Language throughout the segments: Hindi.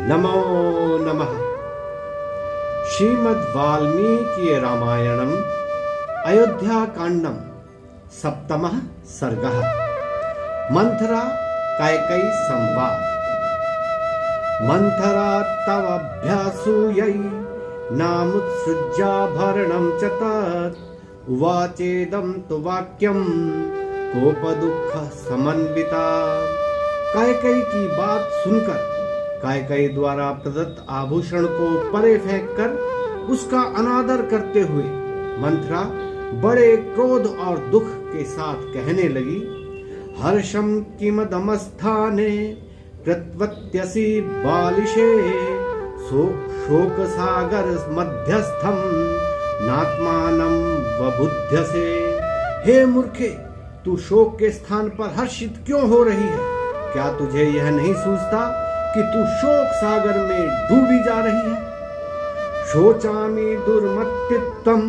नमो नमः। श्रीमद् वाल्मीकि रामायणम् अयोध्याकाण्डं सप्तमः सर्गः। मंथरा कैकेयी संवाद। मंथरा तवभ्यासूयै नामुत्सृज्याभरणं च तत् उवाचेदं तु वाक्यं कोपदुःख समन्विता। कैकेयी की बात सुनकर कैकेयी द्वारा प्रदत्त आभूषण को परे फेंककर उसका अनादर करते हुए मंथरा बड़े क्रोध और दुख के साथ कहने लगी, हर्षं किमदमस्थाने कृत्वत्यसि बालिशे शोक सागर मध्यस्थम नात्मानं वबुध्यसे। हे मूर्खे, तू शोक के स्थान पर हर्षित क्यों हो रही है? क्या तुझे यह नहीं सूझता कि तू शोक सागर में डूबी जा रही है? शोचामि दुर्मत्तित्वं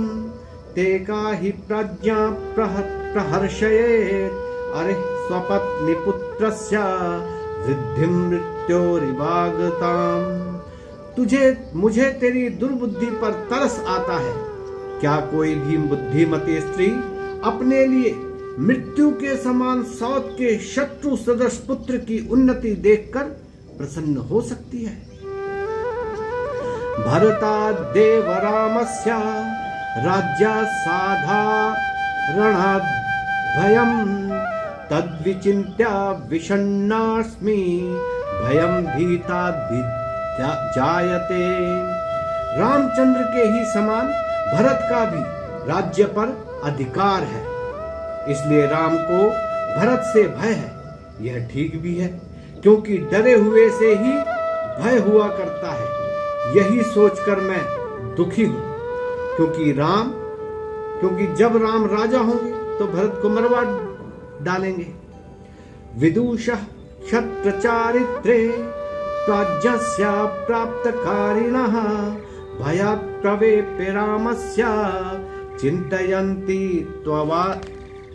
ते काहि प्रज्ञा प्रहर्षयेत्। अरे स्वपत्नीपुत्रस्य वृद्धिं मृत्योरिवागताम्। मुझे तेरी दुर्बुद्धि पर तरस आता है। क्या कोई भी बुद्धिमती स्त्री अपने लिए मृत्यु के समान सौत के शत्रु सदृश पुत्र की उन्नति देखकर प्रसन्न हो सकती है? भरता देव रामस्य राज्य साधारणाद् भयं तद्विचिन्त्य विषण्णास्मि भयं भीता जायते। रामचंद्र के ही समान भरत का भी राज्य पर अधिकार है, इसलिए राम को भरत से भय है। यह ठीक भी है, क्योंकि डरे हुए से ही भय हुआ करता है। यही सोचकर मैं दुखी हूं, क्योंकि जब राम राजा होंगे तो भरत को मरवा डालेंगे। विदुषः क्षत्रचारित्रे प्राज्ञस्य प्राप्तकारिणः भयात् प्रवेप्य रामस्य चिंतयन्ति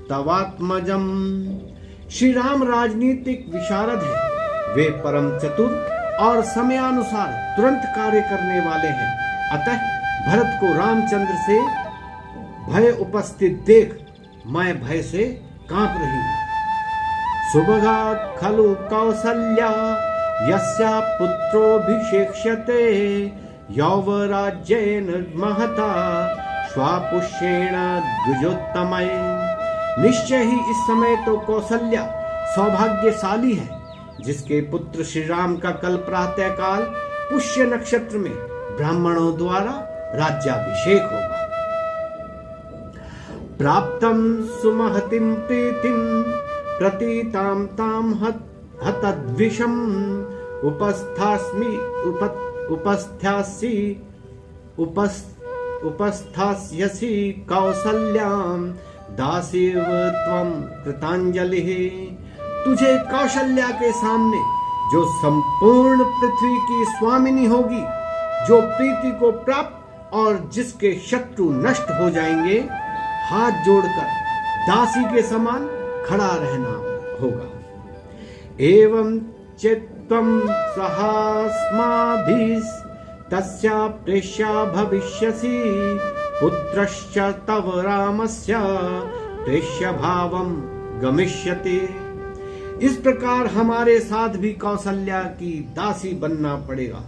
तवात्मजम्। श्री राम राजनीतिक विशारद है। वे परम चतुर और समयानुसार तुरंत कार्य करने वाले हैं। अतः भरत को रामचंद्र से भय उपस्थित देख मैं भय से कांप रही हूं। सुभगा खलु कौसल्या यस्या पुत्रोभिषेक्ष्यते यौवराज्येन महता श्वापुष्येण द्विजोत्तमय। निश्चय ही इस समय तो कौसल्या सौभाग्यशाली है, जिसके पुत्र श्री राम का कल प्रातः काल पुष्य नक्षत्र में ब्राह्मणों द्वारा राज्याभिषेक होगा। प्राप्तं सुमहतिं प्रीतिं प्रतीतां तां हतद्विषम् उपस्थास्यसि कौसल्यां दासीव त्वं कृतांजलिः। तुझे कौशल्या के सामने जो संपूर्ण पृथ्वी की स्वामिनी होगी, जो प्रीति को प्राप्त और जिसके शत्रु नष्ट हो जाएंगे, हाथ जोड़कर दासी के समान खड़ा रहना होगा। एवं चित्तं सहास्माभिः तस्या प्रेष्या भविष्यसि पुत्रश्च तव रामस्य प्रेष्य भावं गमिष्यति। इस प्रकार हमारे साथ भी कौशल्या की दासी बनना पड़ेगा।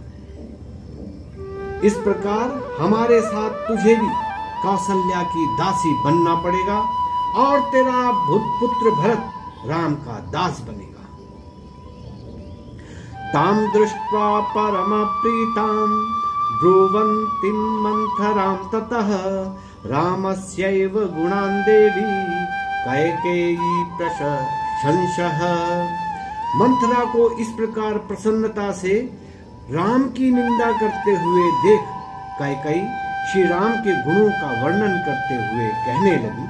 इस प्रकार हमारे साथ तुझे भी कौशल्या की दासी बनना पड़ेगा और तेरा पुत्र भरत राम का दास बनेगा। ताम दृष्ट्वा परम प्रीताम ब्रुवन्तीं मंथरां ततः रामस्यैव गुणान् देवी कैकेयी प्रशंसः। मंथरा को इस प्रकार प्रसन्नता से राम की निंदा करते हुए देख कैकेयी श्री राम के गुणों का वर्णन करते हुए कहने लगी,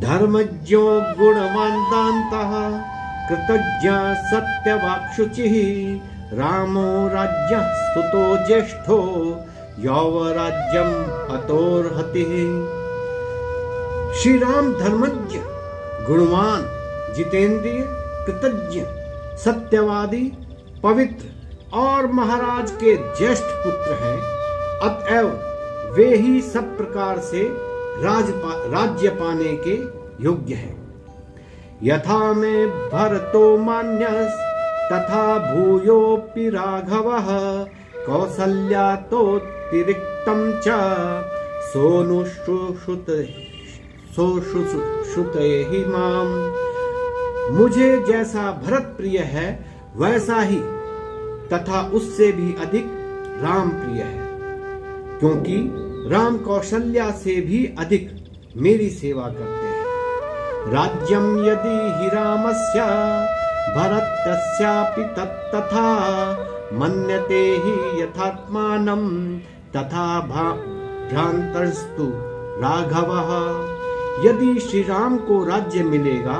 धर्मज्ञो गुणवान् दान्तः कृतज्ञ सत्यवाक्शुचिः रामो राज्यः स्तुतो ज्येष्ठो यौवराज्यं हतोर्हतिः। श्री राम धर्मज्ञ, गुणवान, जितेंद्रिय, कृतज्ञ, सत्यवादी पवित्र और महाराज के ज्येष्ठ पुत्र हैं, अतएव वे ही सब प्रकार से राज्य पाने के योग्य हैं। यथा में भरतो मान्यस तथा भूयोऽपि राघवः कौसल्यातोऽतिरिक्तं च सोऽनुश्रुते हि माम्। मुझे जैसा भरत प्रिय है वैसा ही तथा उससे भी अधिक राम प्रिय है, क्योंकि राम कौशल्या से भी अधिक मेरी सेवा करते हैं। राज्यं यदि हि रामस्य भरतस्यापि तथा मन्यते हि यथात्मानं तथा भ्रांतस्तु राघवः। यदि श्री राम को राज्य मिलेगा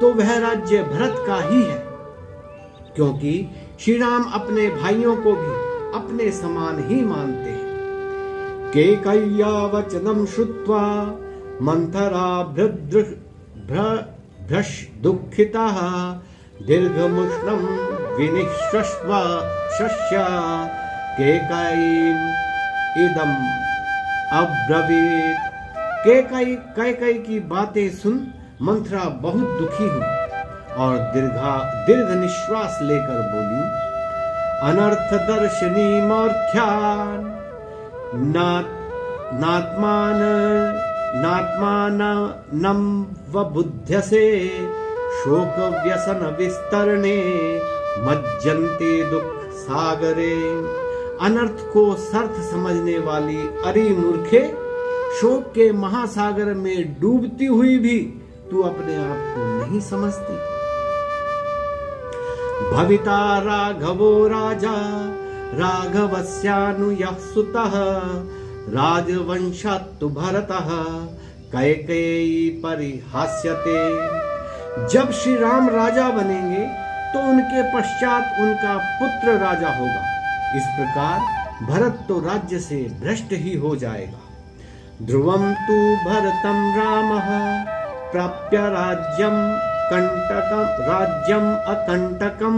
तो वह राज्य भरत का ही है, क्योंकि श्री राम अपने भाइयों को भी अपने समान ही मानते हैं। केकय्या वचनं श्रुत्वा मंथरा भ्रश दुःखितः दीर्घमुष्णं विनिश्वस्व शस्य केकयीम् इदम् अब्रवीत्। कैकई की बातें सुन मंथरा बहुत दुखी हुई और दीर्घ निश्वास लेकर बोली, अनर्थ दर्शनी मौर्ध्यान नात्मानं वबुध्यसे शोक व्यसन विस्तरणे मज्जन्ते दुख सागरे। अनर्थ को सर्थ समझने वाली अरे मूर्खे, शोक के महासागर में डूबती हुई भी तू अपने आप को नहीं समझती। भविता राघवो राजा राघवस्यानुयः सुतः राजवंशात्तु भरतः कैकेयी परिहास्यते। जब श्री राम राजा बनेंगे तो उनके पश्चात उनका पुत्र राजा होगा। इस प्रकार भरत तो राज्य से भ्रष्ट ही हो जाएगा। ध्रुवं तु भरतं रामः प्राप्य राज्यम अकंटकम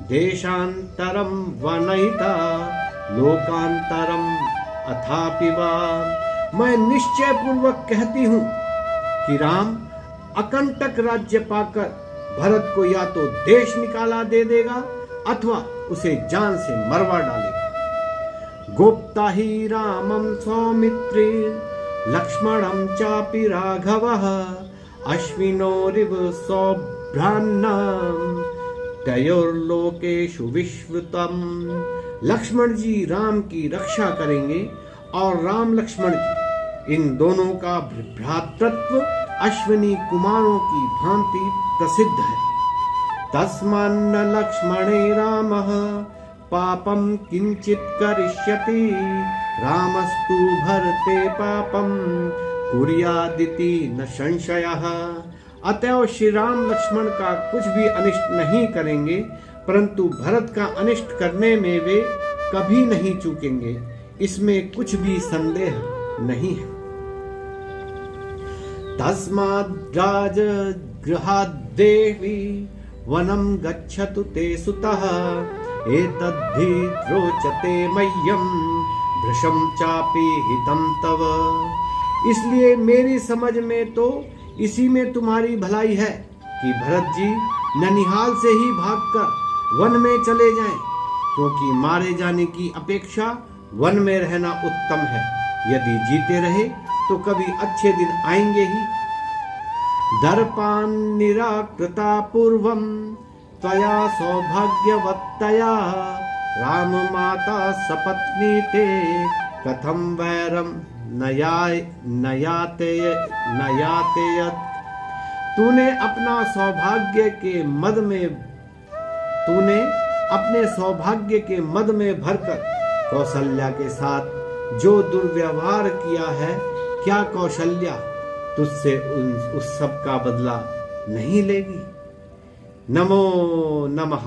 देशांतरम वनयिता लोकांतरम अथापि वा। मैं निश्चय पूर्वक कहती हूँ कि राम अकंटक राज्य पाकर भरत को या तो देश निकाला दे देगा अथवा उसे जान से मरवा डालेगा। गोप्ता ही रामं सौमित्रे लक्ष्मणं चापि राघवः अश्विनोरिव सौभ्रान्नं तयोर्लोकेषु विश्रुतम्। लक्ष्मण जी राम की रक्षा करेंगे और राम लक्ष्मण की, इन दोनों का भ्रातृत्व अश्विनी कुमारों की भांति प्रसिद्ध है। तस्मान्न लक्ष्मणे रामः पापं किंचित करिष्यति रामस्तु भरते पापं कुर्यादिति न संशयः। अतएव श्री राम लक्ष्मण का कुछ भी अनिष्ट नहीं करेंगे, परंतु भरत का अनिष्ट करने में वे कभी नहीं चूकेंगे, इसमें कुछ भी संदेह नहीं है। तस्माद् गृहाद्देवी वनं गच्छतु ते सुतः एतद्धि रोचते मह्यं भृशं चापि हितं तव। इसलिए मेरी समझ में तो इसी में तुम्हारी भलाई है कि भरत जी ननिहाल से ही भागकर वन में चले जाएं, क्योंकि मारे जाने की अपेक्षा वन में रहना उत्तम है। यदि जीते रहे तो कभी अच्छे दिन आएंगे ही। दर्पान् निराकृता पूर्वं त्वया सौभाग्यवत्तया राम माता सपत्नी ते कथं वैरं नयातेयत्। तूने अपने सौभाग्य के मद में भरकर कौशल्या के साथ जो दुर्व्यवहार किया है, क्या कौशल्या तुझसे उस सब का बदला नहीं लेगी? नमो नमः।